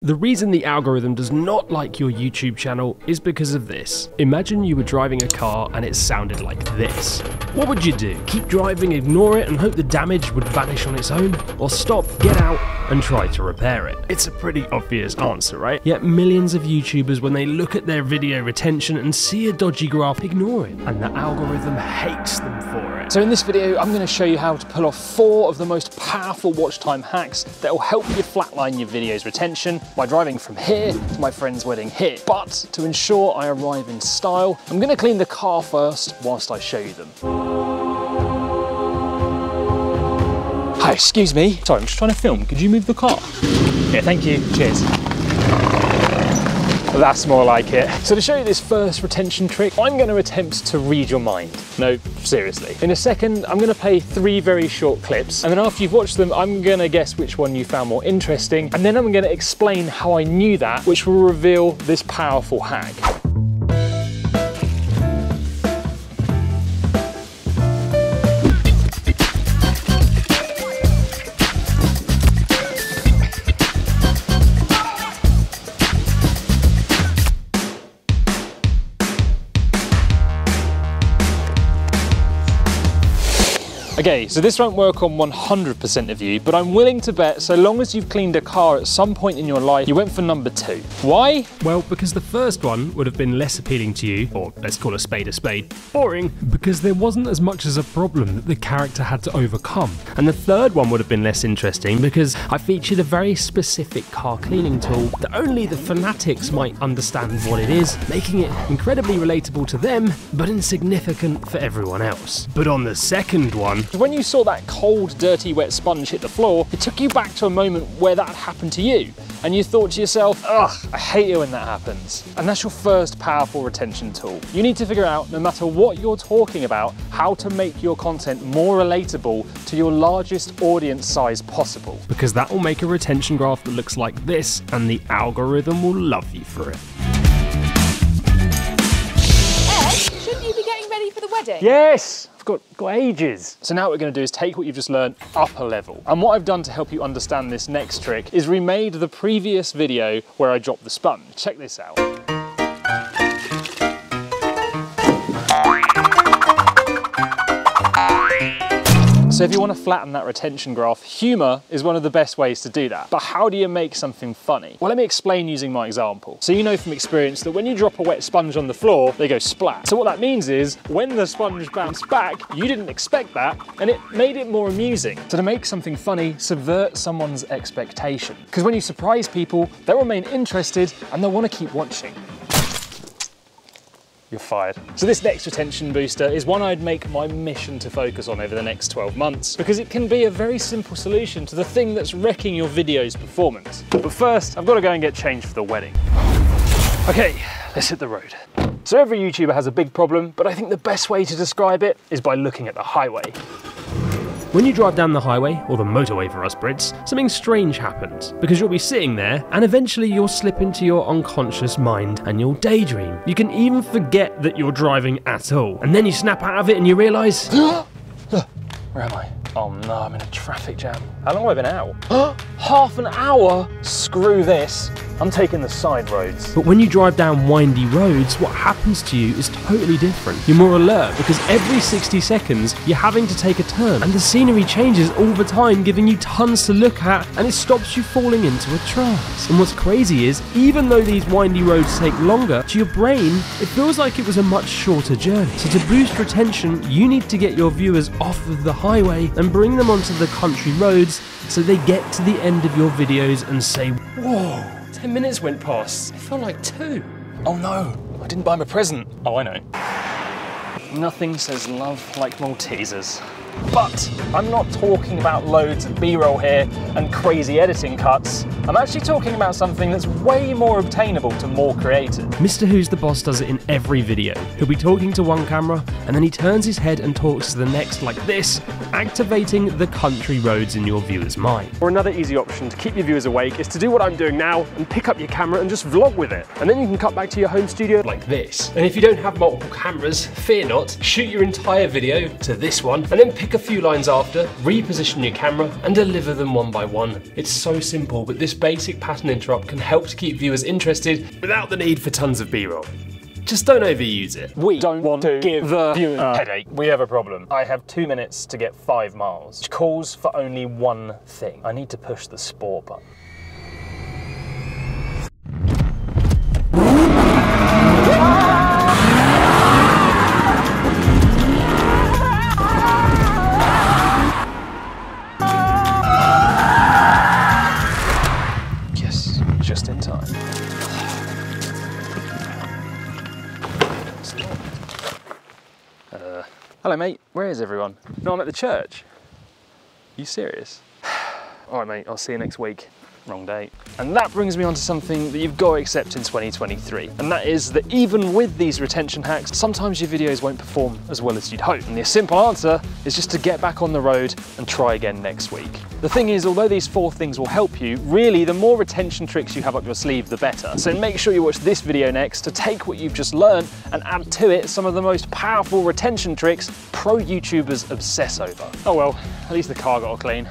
The reason the algorithm does not like your YouTube channel is because of this. Imagine you were driving a car and it sounded like this. What would you do? Keep driving, ignore it, and hope the damage would vanish on its own? Or stop, get out, and try to repair it? It's a pretty obvious answer, right? Yet millions of YouTubers, when they look at their video retention and see a dodgy graph, ignore it, and the algorithm hates them for it. So in this video, I'm going to show you how to pull off 4 of the most powerful watch time hacks that will help you flatline your video's retention by driving from here to my friend's wedding here. But to ensure I arrive in style, I'm going to clean the car first whilst I show you them. Hi, excuse me. Sorry, I'm just trying to film. Could you move the car? Yeah, thank you. Cheers. That's more like it. So to show you this first retention trick, I'm going to attempt to read your mind. No, seriously. In a second, I'm going to play 3 very short clips, and then after you've watched them, I'm going to guess which one you found more interesting, and then I'm going to explain how I knew that, which will reveal this powerful hack. Okay, so this won't work on 100% of you, but I'm willing to bet so long as you've cleaned a car at some point in your life, you went for number 2. Why? Well, because the first one would have been less appealing to you, or let's call a spade, boring, because there wasn't as much as a problem that the character had to overcome. And the third one would have been less interesting because I featured a very specific car cleaning tool that only the fanatics might understand what it is, making it incredibly relatable to them, but insignificant for everyone else. But on the second one, when you saw that cold, dirty, wet sponge hit the floor, it took you back to a moment where that happened to you. And you thought to yourself, ugh, I hate it when that happens. And that's your first powerful retention tool. You need to figure out, no matter what you're talking about, how to make your content more relatable to your largest audience size possible. Because that will make a retention graph that looks like this, and the algorithm will love you for it. Ed, shouldn't you be getting ready for the wedding? Yes! Got ages. So now what we're going to do is take what you've just learned up a level. And what I've done to help you understand this next trick is remade the previous video where I dropped the sponge. Check this out. So if you want to flatten that retention graph, humour is one of the best ways to do that. But how do you make something funny? Well, let me explain using my example. So you know from experience that when you drop a wet sponge on the floor, they go splat. So what that means is when the sponge bounced back, you didn't expect that, and it made it more amusing. So to make something funny, subvert someone's expectation. Because when you surprise people, they'll remain interested and they'll want to keep watching. You're fired. So this next retention booster is one I'd make my mission to focus on over the next 12 months because it can be a very simple solution to the thing that's wrecking your video's performance. But first, I've got to go and get changed for the wedding. Okay, let's hit the road. So every YouTuber has a big problem, but I think the best way to describe it is by looking at the highway. When you drive down the highway, or the motorway for us Brits, something strange happens, because you'll be sitting there and eventually you'll slip into your unconscious mind and you'll daydream. You can even forget that you're driving at all. And then you snap out of it and you realise, where am I? Oh no, I'm in a traffic jam. How long have I been out? Half an hour? Screw this. I'm taking the side roads. But when you drive down windy roads, what happens to you is totally different. You're more alert because every 60 seconds you're having to take a turn and the scenery changes all the time, giving you tons to look at, and it stops you falling into a trance. And what's crazy is, even though these windy roads take longer, to your brain, it feels like it was a much shorter journey. So to boost retention, you need to get your viewers off of the highway and bring them onto the country roads so they get to the end of your videos and say, whoa, 10 minutes went past. It felt like 2. Oh no, I didn't buy him a present. Oh, I know. Nothing says love like Maltesers. But I'm not talking about loads of B-roll here and crazy editing cuts. I'm actually talking about something that's way more obtainable to more creators. Mr. Who's the Boss does it in every video. He'll be talking to one camera and then he turns his head and talks to the next like this, activating the country roads in your viewer's mind. Or another easy option to keep your viewers awake is to do what I'm doing now and pick up your camera and just vlog with it. And then you can cut back to your home studio like this. And if you don't have multiple cameras, fear not, shoot your entire video to this one and then pick pick a few lines after, reposition your camera, and deliver them one by one. It's so simple, but this basic pattern interrupt can help to keep viewers interested without the need for tons of B-roll. Just don't overuse it. We don't want to give the viewer a headache. We have a problem. I have 2 minutes to get 5 miles, which calls for only one thing. I need to push the sport button. Yes, just in time. Hello mate, where is everyone? No, I'm at the church. You serious? All right mate, I'll see you next week. Wrong date. And that brings me on to something that you've got to accept in 2023. And that is that even with these retention hacks, sometimes your videos won't perform as well as you'd hope. And the simple answer is just to get back on the road and try again next week. The thing is, although these 4 things will help you, really the more retention tricks you have up your sleeve, the better. So make sure you watch this video next to take what you've just learned and add to it some of the most powerful retention tricks pro YouTubers obsess over. Oh well, at least the car got all clean.